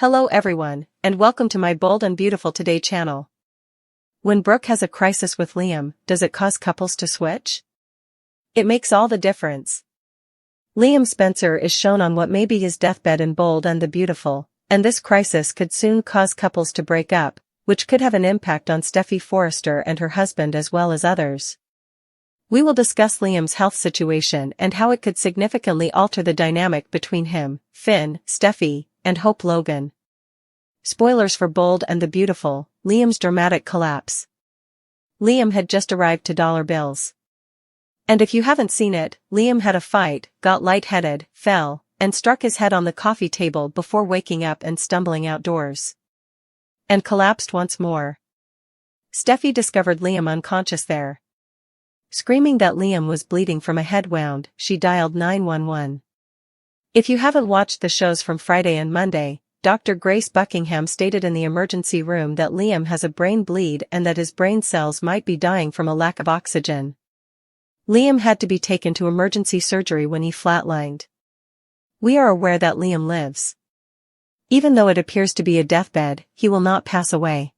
Hello everyone, and welcome to my Bold and Beautiful Today channel. When Brooke has a crisis with Liam, does it cause couples to switch? It makes all the difference. Liam Spencer is shown on what may be his deathbed in Bold and the Beautiful, and this crisis could soon cause couples to break up, which could have an impact on Steffy Forrester and her husband as well as others. We will discuss Liam's health situation and how it could significantly alter the dynamic between him, Finn, Steffy, and Hope Logan. Spoilers for Bold and the Beautiful, Liam's dramatic collapse. Liam had just arrived to Dollar Bills. And if you haven't seen it, Liam had a fight, got lightheaded, fell, and struck his head on the coffee table before waking up and stumbling outdoors. And collapsed once more. Steffy discovered Liam unconscious there. Screaming that Liam was bleeding from a head wound, she dialed 911. If you haven't watched the shows from Friday and Monday, Dr. Grace Buckingham stated in the emergency room that Liam has a brain bleed and that his brain cells might be dying from a lack of oxygen. Liam had to be taken to emergency surgery when he flatlined. We are aware that Liam lives. Even though it appears to be a deathbed, he will not pass away.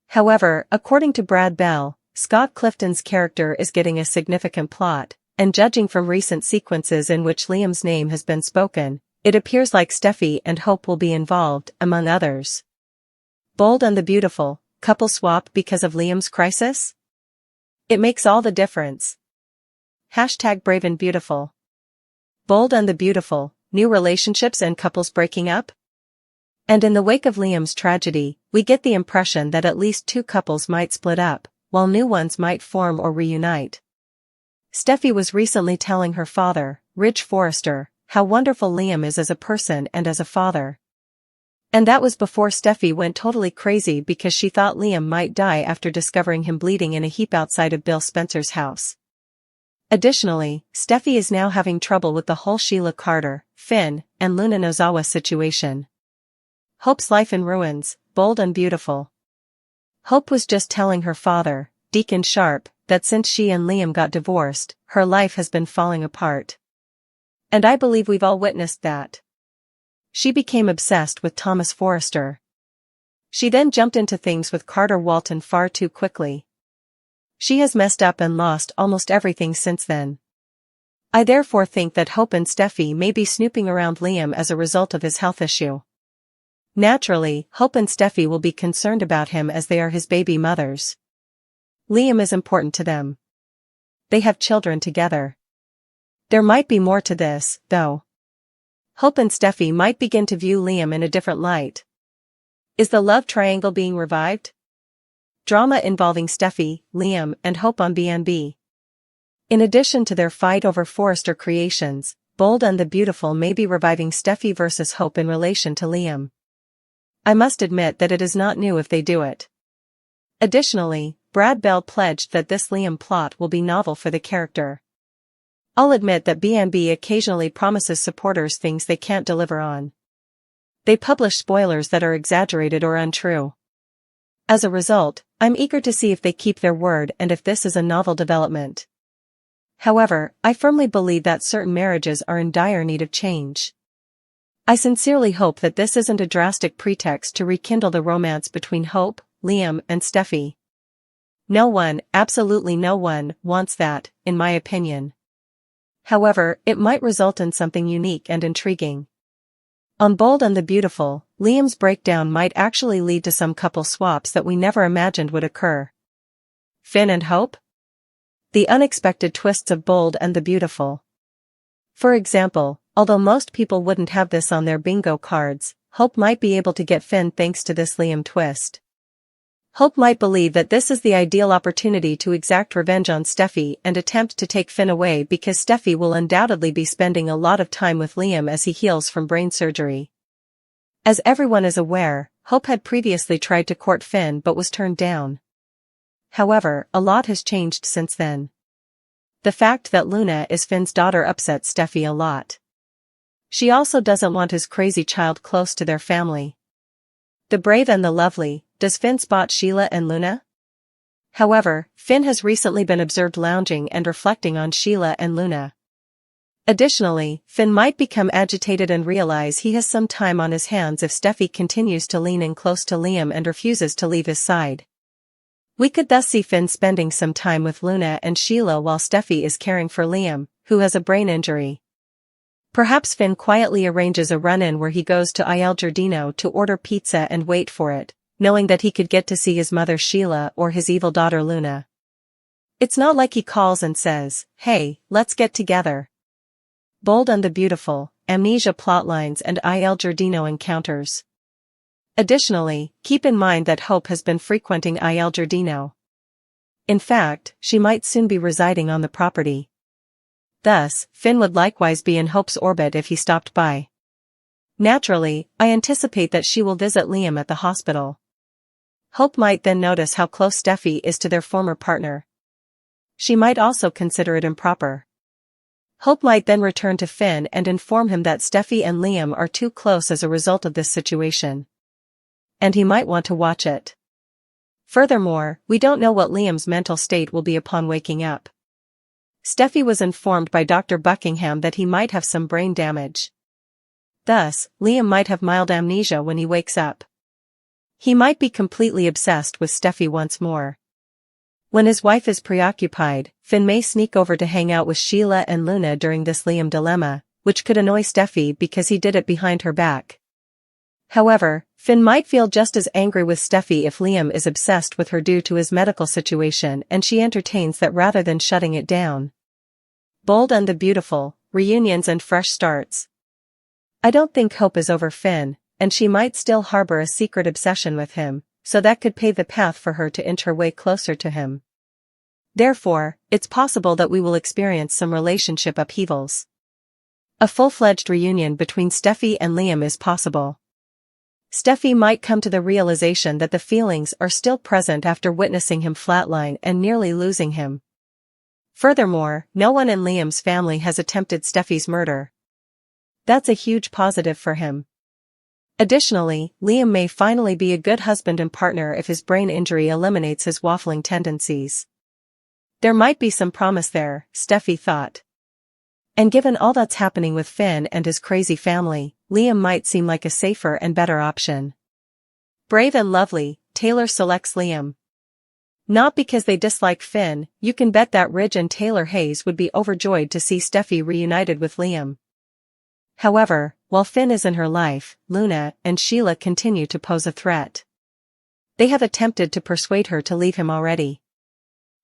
However, according to Brad Bell, Scott Clifton's character is getting a significant plot, and judging from recent sequences in which Liam's name has been spoken, it appears like Steffy and Hope will be involved, among others. Bold and the Beautiful, couple swap because of Liam's crisis? It makes all the difference. #Brave and Beautiful. Bold and the Beautiful, new relationships and couples breaking up? And in the wake of Liam's tragedy, we get the impression that at least two couples might split up, while new ones might form or reunite. Steffy was recently telling her father, Ridge Forrester, how wonderful Liam is as a person and as a father. And that was before Steffy went totally crazy because she thought Liam might die after discovering him bleeding in a heap outside of Bill Spencer's house. Additionally, Steffy is now having trouble with the whole Sheila Carter, Finn, and Luna Nozawa situation. Hope's life in ruins, Bold and Beautiful. Hope was just telling her father, Deacon Sharp, that since she and Liam got divorced, her life has been falling apart. And I believe we've all witnessed that. She became obsessed with Thomas Forrester. She then jumped into things with Carter Walton far too quickly. She has messed up and lost almost everything since then. I therefore think that Hope and Steffy may be snooping around Liam as a result of his health issue. Naturally, Hope and Steffy will be concerned about him as they are his baby mothers. Liam is important to them. They have children together. There might be more to this, though. Hope and Steffy might begin to view Liam in a different light. Is the love triangle being revived? Drama involving Steffy, Liam, and Hope on B&B. In addition to their fight over Forrester creations, Bold and the Beautiful may be reviving Steffy versus Hope in relation to Liam. I must admit that it is not new if they do it. Additionally, Brad Bell pledged that this Liam plot will be novel for the character. I'll admit that B&B occasionally promises supporters things they can't deliver on. They publish spoilers that are exaggerated or untrue. As a result, I'm eager to see if they keep their word and if this is a novel development. However, I firmly believe that certain marriages are in dire need of change. I sincerely hope that this isn't a drastic pretext to rekindle the romance between Hope, Liam, and Steffy. No one, absolutely no one, wants that, in my opinion. However, it might result in something unique and intriguing. On Bold and the Beautiful, Liam's breakdown might actually lead to some couple swaps that we never imagined would occur. Finn and Hope? The unexpected twists of Bold and the Beautiful. For example, although most people wouldn't have this on their bingo cards, Hope might be able to get Finn thanks to this Liam twist. Hope might believe that this is the ideal opportunity to exact revenge on Steffy and attempt to take Finn away because Steffy will undoubtedly be spending a lot of time with Liam as he heals from brain surgery. As everyone is aware, Hope had previously tried to court Finn but was turned down. However, a lot has changed since then. The fact that Luna is Finn's daughter upsets Steffy a lot. She also doesn't want his crazy child close to their family. The brave and the lovely, does Finn spot Sheila and Luna? However, Finn has recently been observed lounging and reflecting on Sheila and Luna. Additionally, Finn might become agitated and realize he has some time on his hands if Steffi continues to lean in close to Liam and refuses to leave his side. We could thus see Finn spending some time with Luna and Sheila while Steffi is caring for Liam, who has a brain injury. Perhaps Finn quietly arranges a run-in where he goes to Il Giardino to order pizza and wait for it, knowing that he could get to see his mother Sheila or his evil daughter Luna. It's not like he calls and says, "Hey, let's get together." Bold and the Beautiful, Amnesia plotlines and Il Giardino encounters. Additionally, keep in mind that Hope has been frequenting Il Giardino. In fact, she might soon be residing on the property. Thus, Finn would likewise be in Hope's orbit if he stopped by. Naturally, I anticipate that she will visit Liam at the hospital. Hope might then notice how close Steffi is to their former partner. She might also consider it improper. Hope might then return to Finn and inform him that Steffi and Liam are too close as a result of this situation. And he might want to watch it. Furthermore, we don't know what Liam's mental state will be upon waking up. Steffi was informed by Dr. Buckingham that he might have some brain damage. Thus, Liam might have mild amnesia when he wakes up. He might be completely obsessed with Steffi once more. When his wife is preoccupied, Finn may sneak over to hang out with Sheila and Luna during this Liam dilemma, which could annoy Steffi because he did it behind her back. However, Finn might feel just as angry with Steffi if Liam is obsessed with her due to his medical situation and she entertains that rather than shutting it down. Bold and the Beautiful, reunions and fresh starts. I don't think Hope is over Finn, and she might still harbor a secret obsession with him, so that could pave the path for her to inch her way closer to him. Therefore, it's possible that we will experience some relationship upheavals. A full-fledged reunion between Steffi and Liam is possible. Steffi might come to the realization that the feelings are still present after witnessing him flatline and nearly losing him. Furthermore, no one in Liam's family has attempted Steffi's murder. That's a huge positive for him. Additionally, Liam may finally be a good husband and partner if his brain injury eliminates his waffling tendencies. There might be some promise there, Steffi thought. And given all that's happening with Finn and his crazy family, Liam might seem like a safer and better option. Brave and lovely, Taylor selects Liam. Not because they dislike Finn, you can bet that Ridge and Taylor Hayes would be overjoyed to see Steffi reunited with Liam. However, while Finn is in her life, Luna and Sheila continue to pose a threat. They have attempted to persuade her to leave him already.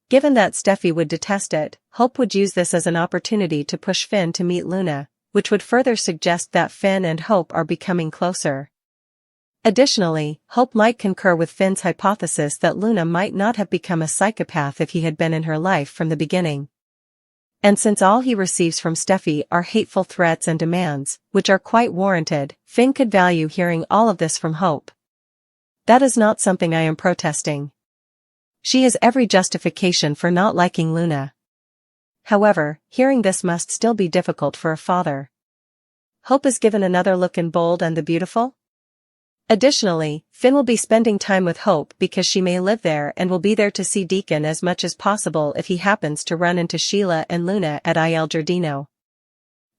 Given that Steffi would detest it, Hope would use this as an opportunity to push Finn to meet Luna, which would further suggest that Finn and Hope are becoming closer. Additionally, Hope might concur with Finn's hypothesis that Luna might not have become a psychopath if he had been in her life from the beginning. And since all he receives from Steffi are hateful threats and demands, which are quite warranted, Finn could value hearing all of this from Hope. That is not something I am protesting. She has every justification for not liking Luna. However, hearing this must still be difficult for a father. Hope is given another look in Bold and the Beautiful. Additionally, Finn will be spending time with Hope because she may live there and will be there to see Deacon as much as possible if he happens to run into Sheila and Luna at Il Giardino.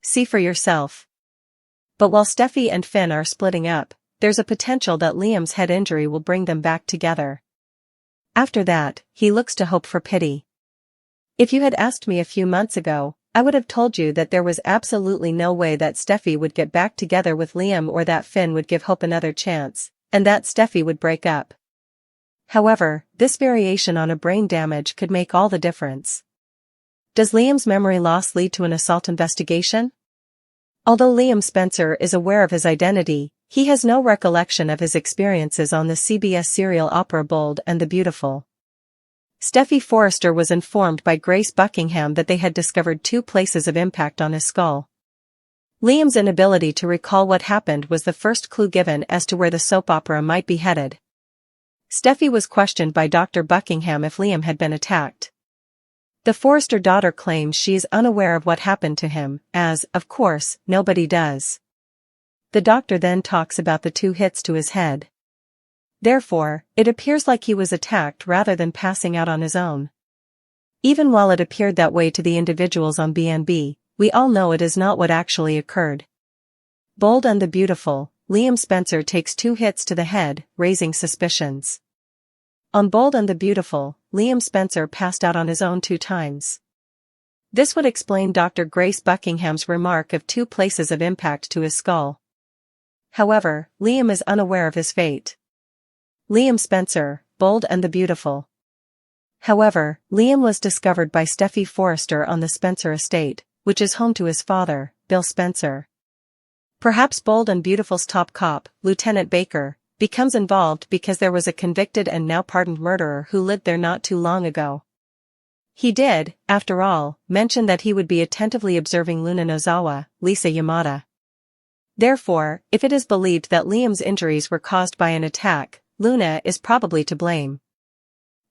See for yourself. But while Steffi and Finn are splitting up, there's a potential that Liam's head injury will bring them back together. After that, he looks to Hope for pity. If you had asked me a few months ago, I would have told you that there was absolutely no way that Steffi would get back together with Liam or that Finn would give Hope another chance, and that Steffi would break up. However, this variation on a brain damage could make all the difference. Does Liam's memory loss lead to an assault investigation? Although Liam Spencer is aware of his identity, he has no recollection of his experiences on the CBS serial opera Bold and the Beautiful. Steffi Forrester was informed by Grace Buckingham that they had discovered 2 places of impact on his skull. Liam's inability to recall what happened was the first clue given as to where the soap opera might be headed. Steffi was questioned by Dr. Buckingham if Liam had been attacked. The Forrester daughter claims she is unaware of what happened to him, as, of course, nobody does. The doctor then talks about the 2 hits to his head. Therefore, it appears like he was attacked rather than passing out on his own. Even while it appeared that way to the individuals on BNB, we all know it is not what actually occurred. Bold and the Beautiful, Liam Spencer takes 2 hits to the head, raising suspicions. On Bold and the Beautiful, Liam Spencer passed out on his own 2 times. This would explain Dr. Grace Buckingham's remark of 2 places of impact to his skull. However, Liam is unaware of his fate. Liam Spencer, Bold and the Beautiful. However, Liam was discovered by Steffi Forrester on the Spencer estate, which is home to his father, Bill Spencer. Perhaps Bold and Beautiful's top cop, Lieutenant Baker, becomes involved because there was a convicted and now pardoned murderer who lived there not too long ago. He did, after all, mention that he would be attentively observing Luna Nozawa, Lisa Yamada. Therefore, if it is believed that Liam's injuries were caused by an attack, Luna is probably to blame.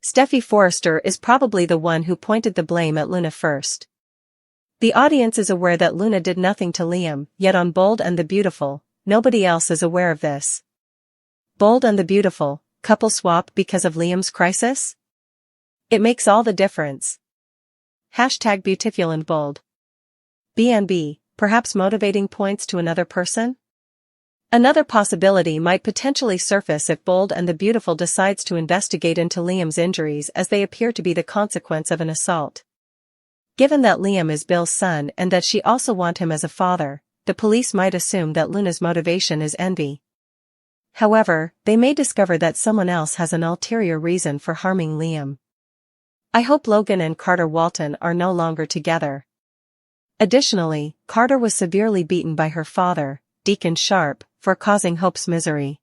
Steffi Forrester is probably the one who pointed the blame at Luna first. The audience is aware that Luna did nothing to Liam, yet on Bold and the Beautiful, nobody else is aware of this. Bold and the Beautiful, couple swap because of Liam's crisis? It makes all the difference. #Beautiful and Bold. BNB, perhaps motivating points to another person? Another possibility might potentially surface if Bold and the Beautiful decides to investigate into Liam's injuries as they appear to be the consequence of an assault. Given that Liam is Bill's son and that she also wants him as a father, the police might assume that Luna's motivation is envy. However, they may discover that someone else has an ulterior reason for harming Liam. I hope Logan and Carter Walton are no longer together. Additionally, Carter was severely beaten by her father, Deacon Sharp, for causing Hope's misery.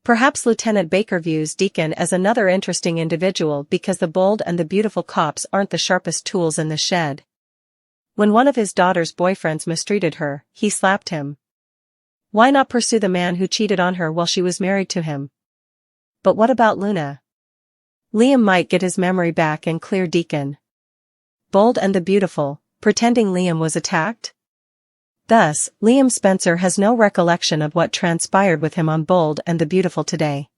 Perhaps Lieutenant Baker views Deacon as another interesting individual because the Bold and the Beautiful cops aren't the sharpest tools in the shed. When one of his daughter's boyfriends mistreated her, he slapped him. Why not pursue the man who cheated on her while she was married to him? But what about Luna? Liam might get his memory back and clear Deacon. Bold and the Beautiful, pretending Liam was attacked? Thus, Liam Spencer has no recollection of what transpired with him on Bold and the Beautiful today.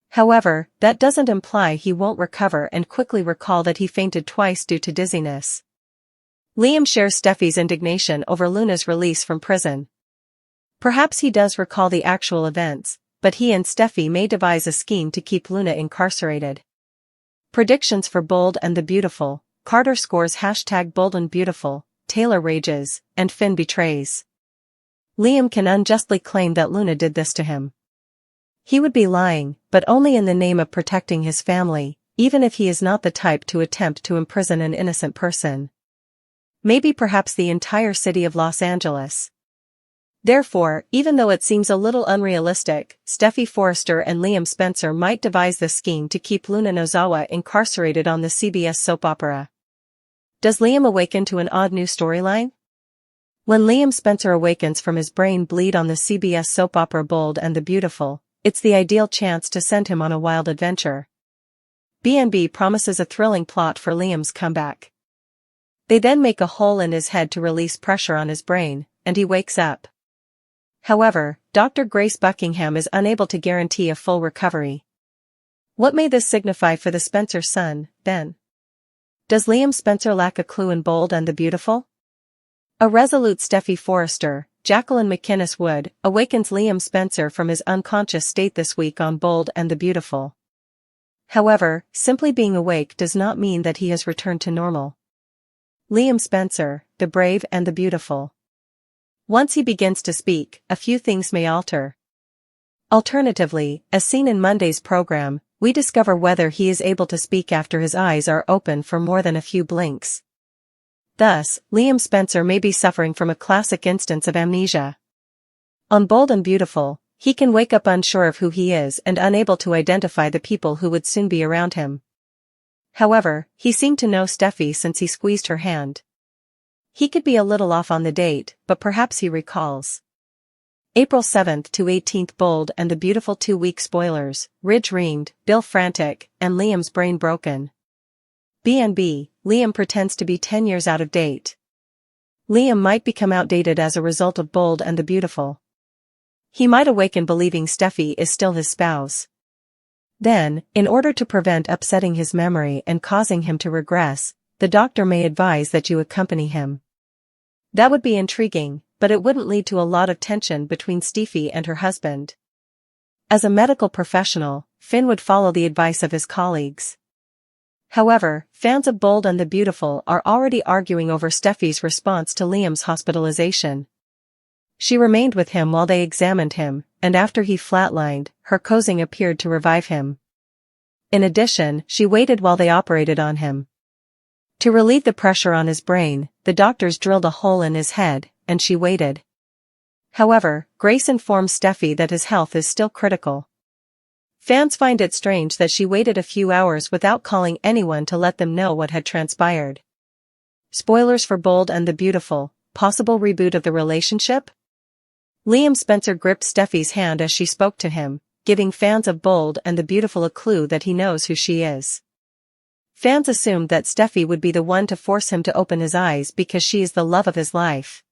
However, that doesn't imply he won't recover and quickly recall that he fainted twice due to dizziness. Liam shares Steffi's indignation over Luna's release from prison. Perhaps he does recall the actual events, but he and Steffi may devise a scheme to keep Luna incarcerated. Predictions for Bold and the Beautiful. Carter scores #Bold and Beautiful. Taylor rages, and Finn betrays. Liam can unjustly claim that Luna did this to him. He would be lying, but only in the name of protecting his family, even if he is not the type to attempt to imprison an innocent person. Maybe perhaps the entire city of Los Angeles. Therefore, even though it seems a little unrealistic, Steffi Forrester and Liam Spencer might devise this scheme to keep Luna Nozawa incarcerated on the CBS soap opera. Does Liam awaken to an odd new storyline? When Liam Spencer awakens from his brain bleed on the CBS soap opera Bold and the Beautiful, it's the ideal chance to send him on a wild adventure. BNB promises a thrilling plot for Liam's comeback. They then make a hole in his head to release pressure on his brain, and he wakes up. However, Dr. Grace Buckingham is unable to guarantee a full recovery. What may this signify for the Spencer son, then? Does Liam Spencer lack a clue in Bold and the Beautiful? A resolute Steffi Forrester, Jacqueline McInnes Wood, awakens Liam Spencer from his unconscious state this week on Bold and the Beautiful. However, simply being awake does not mean that he has returned to normal. Liam Spencer, the Brave and the Beautiful. Once he begins to speak, a few things may alter. Alternatively, as seen in Monday's program, we discover whether he is able to speak after his eyes are open for more than a few blinks. Thus, Liam Spencer may be suffering from a classic instance of amnesia. On Bold and Beautiful, he can wake up unsure of who he is and unable to identify the people who would soon be around him. However, he seemed to know Steffi since he squeezed her hand. He could be a little off on the date, but perhaps he recalls. April 7th to 18th Bold and the Beautiful 2-week spoilers, Ridge reamed, Bill frantic, and Liam's brain broken. BNB, Liam pretends to be 10 years out of date. Liam might become outdated as a result of Bold and the Beautiful. He might awaken believing Steffi is still his spouse. Then, in order to prevent upsetting his memory and causing him to regress, the doctor may advise that you accompany him. That would be intriguing, but it wouldn't lead to a lot of tension between Steffi and her husband. As a medical professional, Finn would follow the advice of his colleagues. However, fans of Bold and the Beautiful are already arguing over Steffi's response to Liam's hospitalization. She remained with him while they examined him, and after he flatlined, her coaxing appeared to revive him. In addition, she waited while they operated on him. To relieve the pressure on his brain, the doctors drilled a hole in his head, and she waited. However, Grace informs Steffi that his health is still critical. Fans find it strange that she waited a few hours without calling anyone to let them know what had transpired. Spoilers for Bold and the Beautiful, possible reboot of the relationship? Liam Spencer gripped Steffi's hand as she spoke to him, giving fans of Bold and the Beautiful a clue that he knows who she is. Fans assumed that Steffi would be the one to force him to open his eyes because she is the love of his life.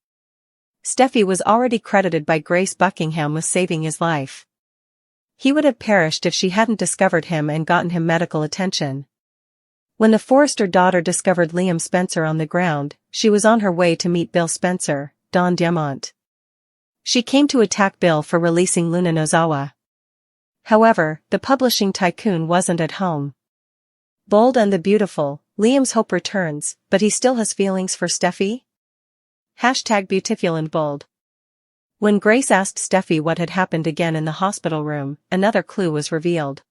Steffi was already credited by Grace Buckingham with saving his life. He would have perished if she hadn't discovered him and gotten him medical attention. When the Forrester daughter discovered Liam Spencer on the ground, she was on her way to meet Bill Spencer, Don Diamont. She came to attack Bill for releasing Luna Nozawa. However, the publishing tycoon wasn't at home. Bold and the Beautiful, Liam's hope returns, but he still has feelings for Steffi? #Beautiful and Bold. When Grace asked Steffi what had happened again in the hospital room, another clue was revealed.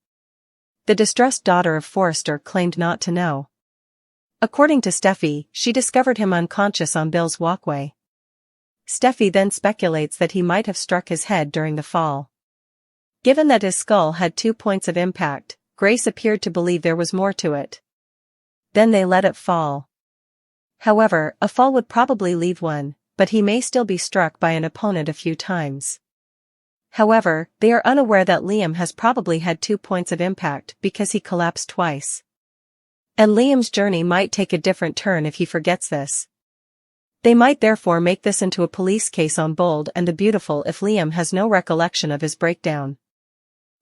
The distressed daughter of Forrester claimed not to know. According to Steffi, she discovered him unconscious on Bill's walkway. Steffi then speculates that he might have struck his head during the fall. Given that his skull had 2 points of impact, Grace appeared to believe there was more to it. Then they let it fall. However, a fall would probably leave one, but he may still be struck by an opponent a few times. However, they are unaware that Liam has probably had 2 points of impact because he collapsed twice. And Liam's journey might take a different turn if he forgets this. They might therefore make this into a police case on Bold and the Beautiful if Liam has no recollection of his breakdown.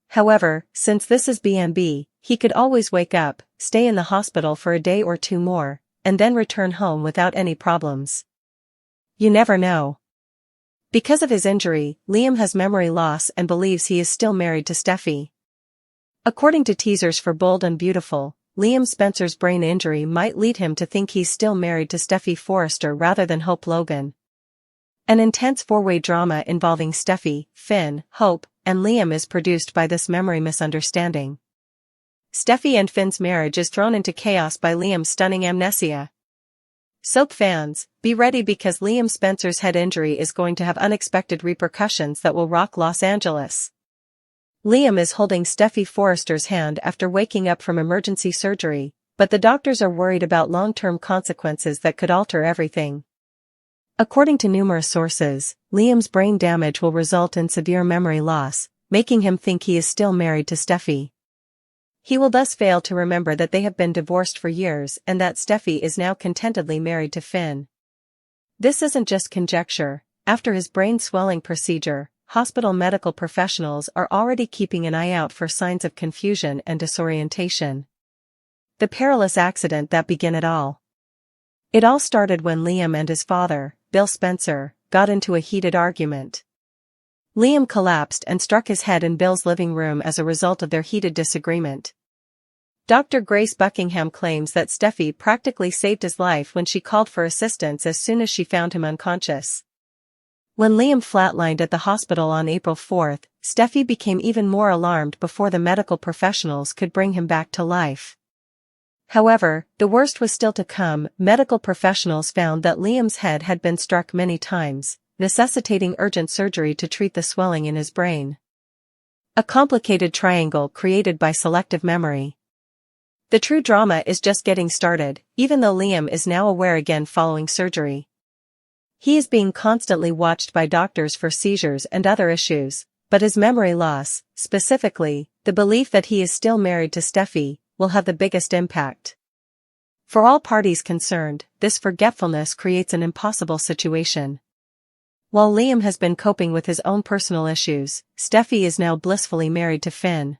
However, since this is B&B, he could always wake up, stay in the hospital for a day or two more, and then return home without any problems. You never know. Because of his injury, Liam has memory loss and believes he is still married to Steffi. According to teasers for Bold and Beautiful, Liam Spencer's brain injury might lead him to think he's still married to Steffi Forrester rather than Hope Logan. An intense four-way drama involving Steffi, Finn, Hope, and Liam is produced by this memory misunderstanding. Steffi and Finn's marriage is thrown into chaos by Liam's stunning amnesia. Soap fans, be ready because Liam Spencer's head injury is going to have unexpected repercussions that will rock Los Angeles. Liam is holding Steffi Forrester's hand after waking up from emergency surgery, but the doctors are worried about long-term consequences that could alter everything. According to numerous sources, Liam's brain damage will result in severe memory loss, making him think he is still married to Steffi. He will thus fail to remember that they have been divorced for years and that Steffi is now contentedly married to Finn. This isn't just conjecture. After his brain swelling procedure, hospital medical professionals are already keeping an eye out for signs of confusion and disorientation. The perilous accident that began it all. It all started when Liam and his father, Bill Spencer, got into a heated argument. Liam collapsed and struck his head in Bill's living room as a result of their heated disagreement. Dr. Grace Buckingham claims that Steffi practically saved his life when she called for assistance as soon as she found him unconscious. When Liam flatlined at the hospital on April 4, Steffi became even more alarmed before the medical professionals could bring him back to life. However, the worst was still to come. Medical professionals found that Liam's head had been struck many times, necessitating urgent surgery to treat the swelling in his brain. A complicated triangle created by selective memory. The true drama is just getting started, even though Liam is now aware again following surgery. He is being constantly watched by doctors for seizures and other issues, but his memory loss, specifically, the belief that he is still married to Steffi, will have the biggest impact. For all parties concerned, this forgetfulness creates an impossible situation. While Liam has been coping with his own personal issues, Steffi is now blissfully married to Finn.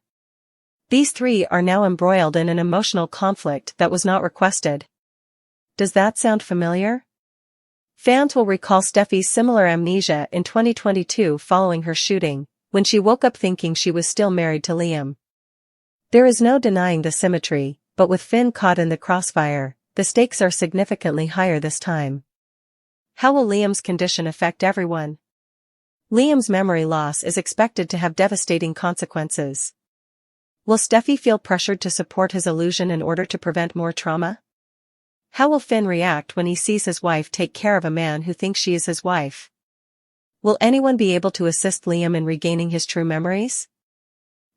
These three are now embroiled in an emotional conflict that was not requested. Does that sound familiar? Fans will recall Steffi's similar amnesia in 2022 following her shooting, when she woke up thinking she was still married to Liam. There is no denying the symmetry, but with Finn caught in the crossfire, the stakes are significantly higher this time. How will Liam's condition affect everyone? Liam's memory loss is expected to have devastating consequences. Will Steffi feel pressured to support his illusion in order to prevent more trauma? How will Finn react when he sees his wife take care of a man who thinks she is his wife? Will anyone be able to assist Liam in regaining his true memories?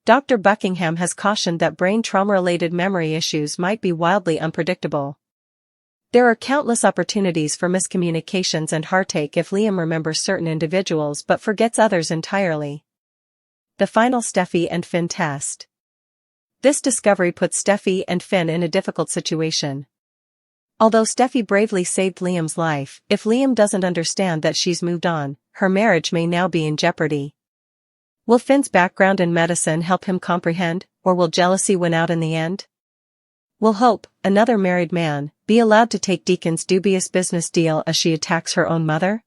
Dr. Buckingham has cautioned that brain trauma-related memory issues might be wildly unpredictable. There are countless opportunities for miscommunications and heartache if Liam remembers certain individuals but forgets others entirely. The final Steffi and Finn test. This discovery puts Steffi and Finn in a difficult situation. Although Steffi bravely saved Liam's life, if Liam doesn't understand that she's moved on, her marriage may now be in jeopardy. Will Finn's background in medicine help him comprehend, or will jealousy win out in the end? Will Hope, another married man, be allowed to take Deacon's dubious business deal as she attacks her own mother?